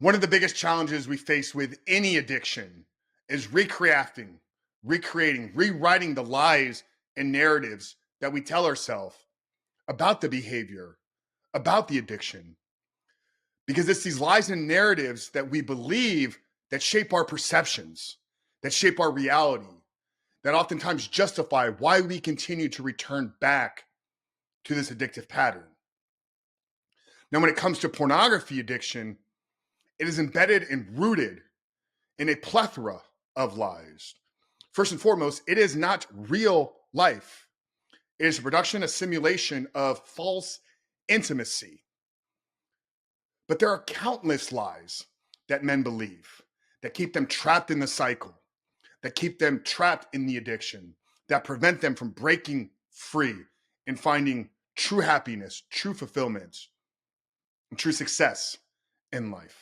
One of the biggest challenges we face with any addiction is recreating, rewriting the lies and narratives that we tell ourselves about the behavior, about the addiction. Because it's these lies and narratives that we believe that shape our perceptions, that shape our reality, that oftentimes justify why we continue to return back to this addictive pattern. Now, when it comes to pornography addiction, it is embedded and rooted in a plethora of lies. First and foremost, it is not real life. It is a production, a simulation of false intimacy. But there are countless lies that men believe that keep them trapped in the cycle, that keep them trapped in the addiction, that prevent them from breaking free and finding true happiness, true fulfillment, and true success in life.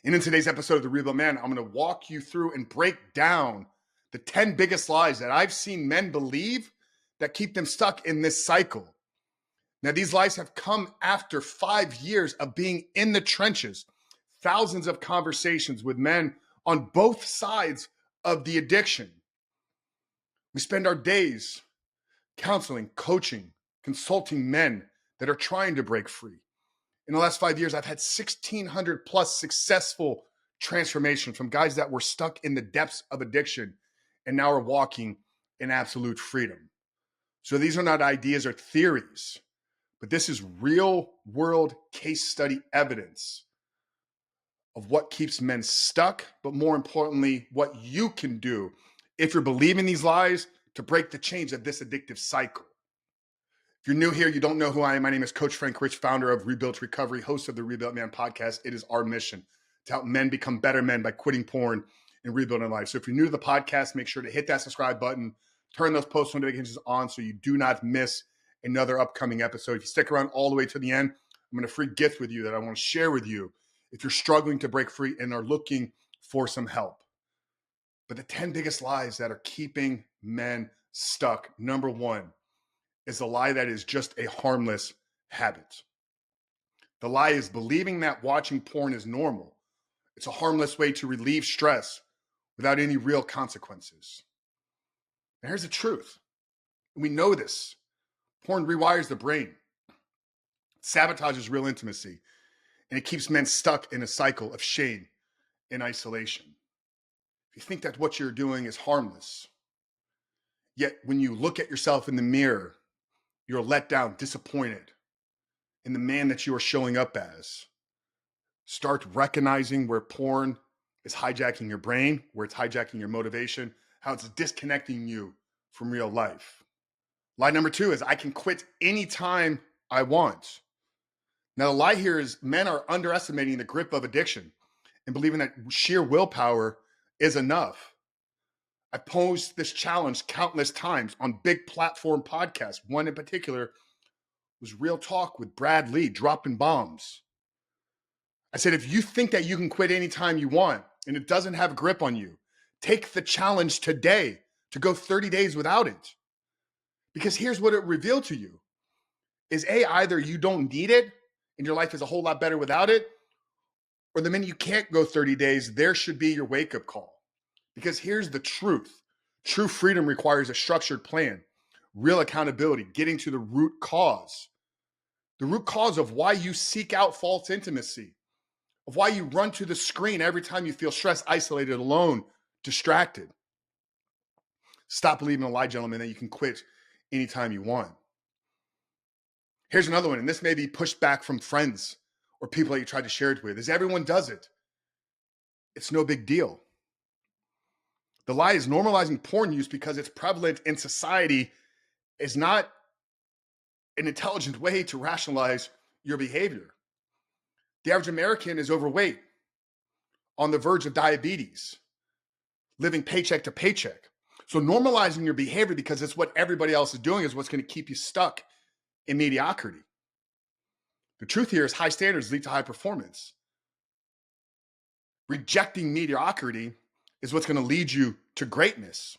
And in today's episode of The Rebuilt Man, I'm going to walk you through and break down the 10 biggest lies that I've seen men believe that keep them stuck in this cycle. Now, these lies have come after 5 years of being in the trenches, thousands of conversations with men on both sides of the addiction. We spend our days counseling, coaching, consulting men that are trying to break free. In the last 5 years, I've had 1,600 plus successful transformation from guys that were stuck in the depths of addiction and now are walking in absolute freedom. So these are not ideas or theories, but this is real world case study evidence of what keeps men stuck, but more importantly, what you can do if you're believing these lies to break the chains of this addictive cycle. If you're new here, you don't know who I am. My name is Coach Frank Rich, founder of Rebuilt Recovery, host of the Rebuilt Man podcast. It is our mission to help men become better men by quitting porn and rebuilding life. So if you're new to the podcast, make sure to hit that subscribe button, turn those post notifications on so you do not miss another upcoming episode. If you stick around all the way to the end, I'm going to free gift with you that I want to share with you if you're struggling to break free and are looking for some help. But the 10 biggest lies that are keeping men stuck. Number one is a lie that is just a harmless habit. The lie is believing that watching porn is normal. It's a harmless way to relieve stress without any real consequences. And here's the truth. We know this. Porn rewires the brain, sabotages real intimacy, and it keeps men stuck in a cycle of shame and isolation. If you think that what you're doing is harmless, yet when you look at yourself in the mirror, you're let down, disappointed in the man that you are showing up as. Start recognizing where porn is hijacking your brain, where it's hijacking your motivation, how it's disconnecting you from real life. Lie number two is I can quit anytime I want. Now, the lie here is men are underestimating the grip of addiction and believing that sheer willpower is enough. I posed this challenge countless times on big platform podcasts. One in particular was Real Talk with Brad Lee, dropping bombs. I said, if you think that you can quit anytime you want and it doesn't have a grip on you, take the challenge today to go 30 days without it. Because here's what it revealed to you is either you don't need it and your life is a whole lot better without it, or the minute you can't go 30 days, there should be your wake-up call. Because here's the truth. True freedom requires a structured plan, real accountability, getting to the root cause. The root cause of why you seek out false intimacy, of why you run to the screen every time you feel stressed, isolated, alone, distracted. Stop believing a lie, gentlemen, that you can quit anytime you want. Here's another one, and this may be pushed back from friends or people that you tried to share it with, is everyone does it. It's no big deal. The lie is normalizing porn use because it's prevalent in society is not an intelligent way to rationalize your behavior. The average American is overweight, on the verge of diabetes, living paycheck to paycheck. So normalizing your behavior because it's what everybody else is doing is what's going to keep you stuck in mediocrity. The truth here is high standards lead to high performance. Rejecting mediocrity is what's going to lead you to greatness.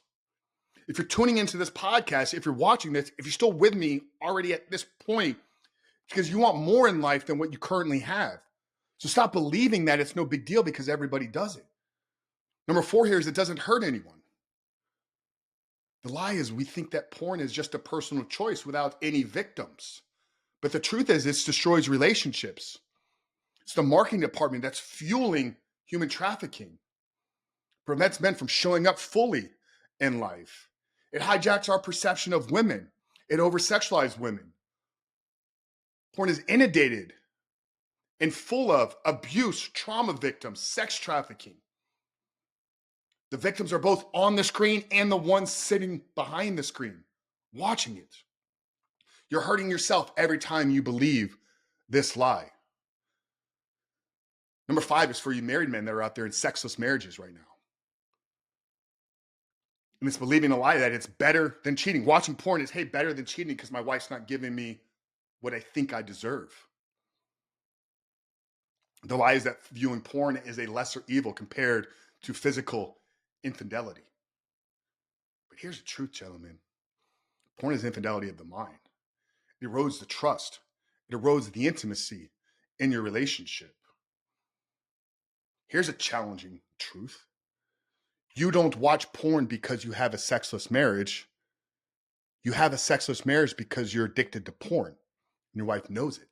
If you're tuning into this podcast, if you're watching this, if you're still with me already at this point, it's because you want more in life than what you currently have. So stop believing that it's no big deal because everybody does it. Number 4 here is it doesn't hurt anyone. The lie is we think that porn is just a personal choice without any victims. But the truth is, it destroys relationships. It's the marketing department that's fueling human trafficking, prevents men from showing up fully in life. It hijacks our perception of women. It over-sexualizes women. Porn is inundated and full of abuse, trauma victims, sex trafficking. The victims are both on the screen and the ones sitting behind the screen, watching it. You're hurting yourself every time you believe this lie. Number 5 is for you married men that are out there in sexless marriages right now. And it's believing a lie that it's better than cheating. Watching porn is, hey, better than cheating because my wife's not giving me what I think I deserve. The lie is that viewing porn is a lesser evil compared to physical infidelity. But here's the truth, gentlemen. Porn is infidelity of the mind. It erodes the trust. It erodes the intimacy in your relationship. Here's a challenging truth. You don't watch porn because you have a sexless marriage. You have a sexless marriage because you're addicted to porn. And your wife knows it.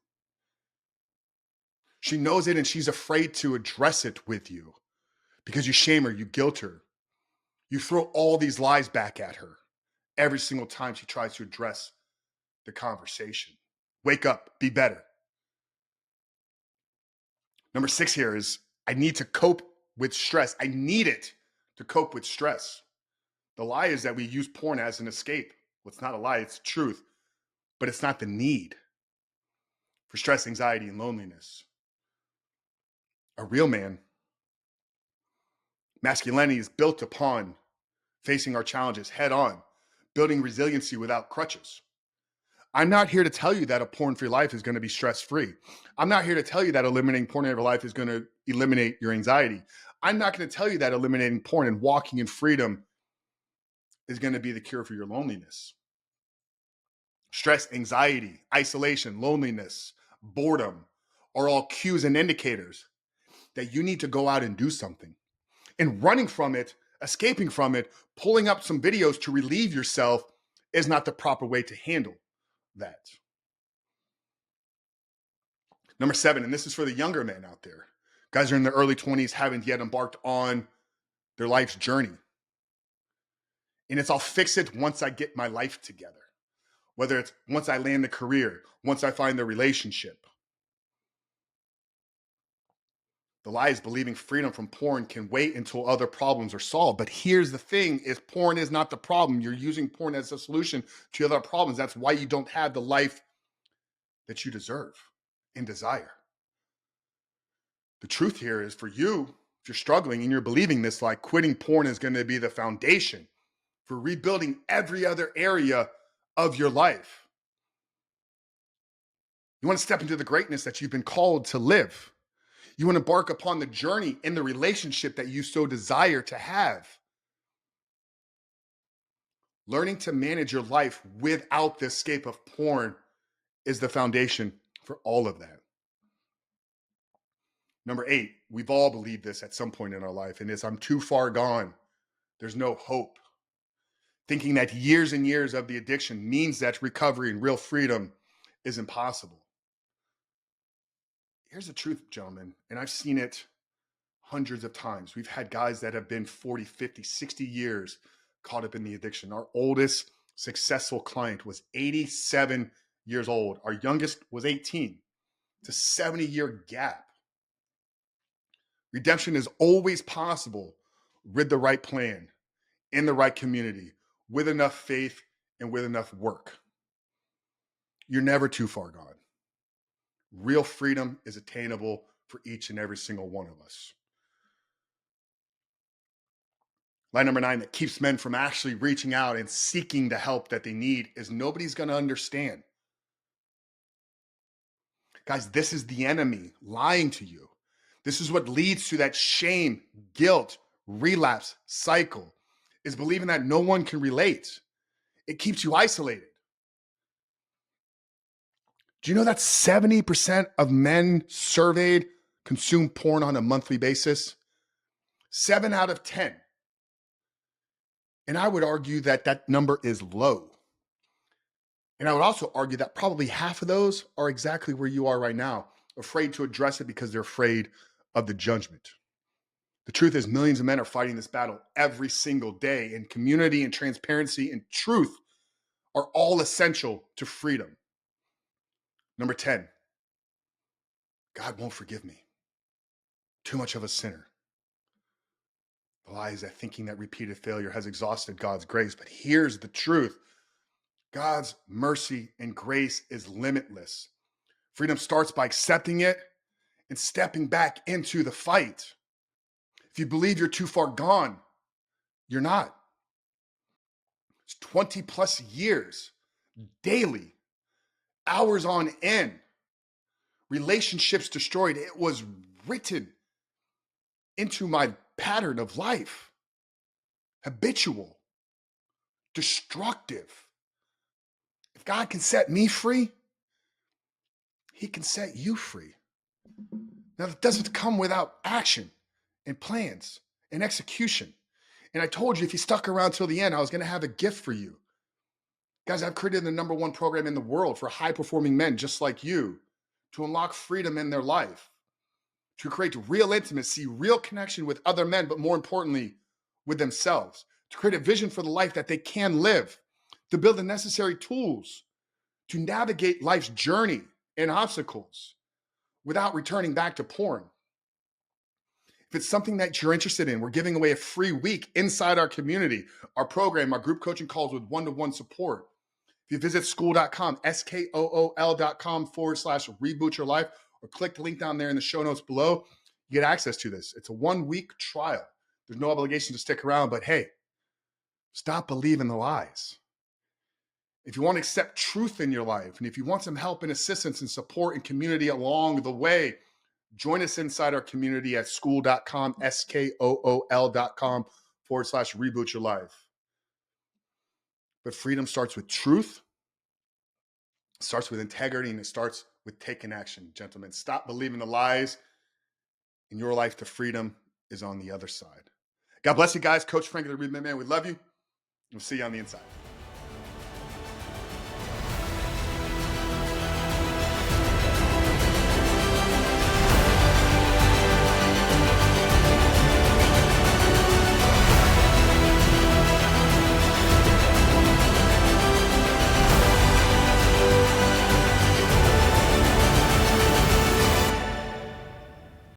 She knows it and she's afraid to address it with you because you shame her, you guilt her. You throw all these lies back at her every single time she tries to address the conversation. Wake up, be better. Number 6 here is I need to cope with stress. I need it to cope with stress. The lie is that we use porn as an escape. Well, it's not a lie, it's truth, but it's not the need for stress, anxiety, and loneliness. A real man, masculinity is built upon facing our challenges head on, building resiliency without crutches. I'm not here to tell you that a porn-free life is going to be stress-free. I'm not here to tell you that eliminating porn in your life is going to eliminate your anxiety. I'm not going to tell you that eliminating porn and walking in freedom is going to be the cure for your loneliness. Stress, anxiety, isolation, loneliness, boredom are all cues and indicators that you need to go out and do something. And running from it, escaping from it, pulling up some videos to relieve yourself is not the proper way to handle that. Number 7, and this is for the younger men out there. Guys are in their early 20s, haven't yet embarked on their life's journey. And it's I'll fix it once I get my life together. Whether it's once I land the career, once I find the relationship. The lie is believing freedom from porn can wait until other problems are solved. But here's the thing is porn is not the problem. You're using porn as a solution to other problems. That's why you don't have the life that you deserve and desire. The truth here is for you, if you're struggling and you're believing this, like quitting porn is going to be the foundation for rebuilding every other area of your life. You want to step into the greatness that you've been called to live. You want to embark upon the journey in the relationship that you so desire to have. Learning to manage your life without the escape of porn is the foundation for all of that. Number 8, we've all believed this at some point in our life, and it's I'm too far gone. There's no hope. Thinking that years and years of the addiction means that recovery and real freedom is impossible. Here's the truth, gentlemen, and I've seen it hundreds of times. We've had guys that have been 40, 50, 60 years caught up in the addiction. Our oldest successful client was 87 years old. Our youngest was 18. It's a 70-year gap. Redemption is always possible with the right plan, in the right community, with enough faith and with enough work. You're never too far gone. Real freedom is attainable for each and every single one of us. Line number 9 that keeps men from actually reaching out and seeking the help that they need is nobody's going to understand. Guys, this is the enemy lying to you. This is what leads to that shame, guilt, relapse cycle, is believing that no one can relate. It keeps you isolated. Do you know that 70% of men surveyed consume porn on a monthly basis? 7 out of 10. And I would argue that that number is low. And I would also argue that probably half of those are exactly where you are right now, afraid to address it because they're afraid of the judgment. The truth is, millions of men are fighting this battle every single day, and community and transparency and truth are all essential to freedom. Number 10, God won't forgive me. Too much of a sinner. The lie is that thinking that repeated failure has exhausted God's grace. But here's the truth: God's mercy and grace is limitless. Freedom starts by accepting it and stepping back into the fight. If you believe you're too far gone, you're not. It's 20 plus years, daily, hours on end, relationships destroyed. It was written into my pattern of life. Habitual, destructive. If God can set me free, he can set you free. Now, that doesn't come without action and plans and execution. And I told you, if you stuck around till the end, I was going to have a gift for you. Guys, I've created the #1 program in the world for high-performing men just like you to unlock freedom in their life, to create real intimacy, real connection with other men, but more importantly, with themselves, to create a vision for the life that they can live, to build the necessary tools to navigate life's journey and obstacles without returning back to porn. If it's something that you're interested in, we're giving away a free week inside our community, our program, our group coaching calls with one-to-one support. If you visit school.com, skool.com/reboot your life, or click the link down there in the show notes below, you get access to this. It's a 1-week trial. There's no obligation to stick around, but hey, stop believing the lies. If you want to accept truth in your life, and if you want some help and assistance and support and community along the way, join us inside our community at school.com, skool.com/reboot your life. But freedom starts with truth, it starts with integrity, and it starts with taking action. Gentlemen, stop believing the lies. In your life, the freedom is on the other side. God bless you guys. Coach Frank of the Rebooted Man, we love you. We'll see you on the inside.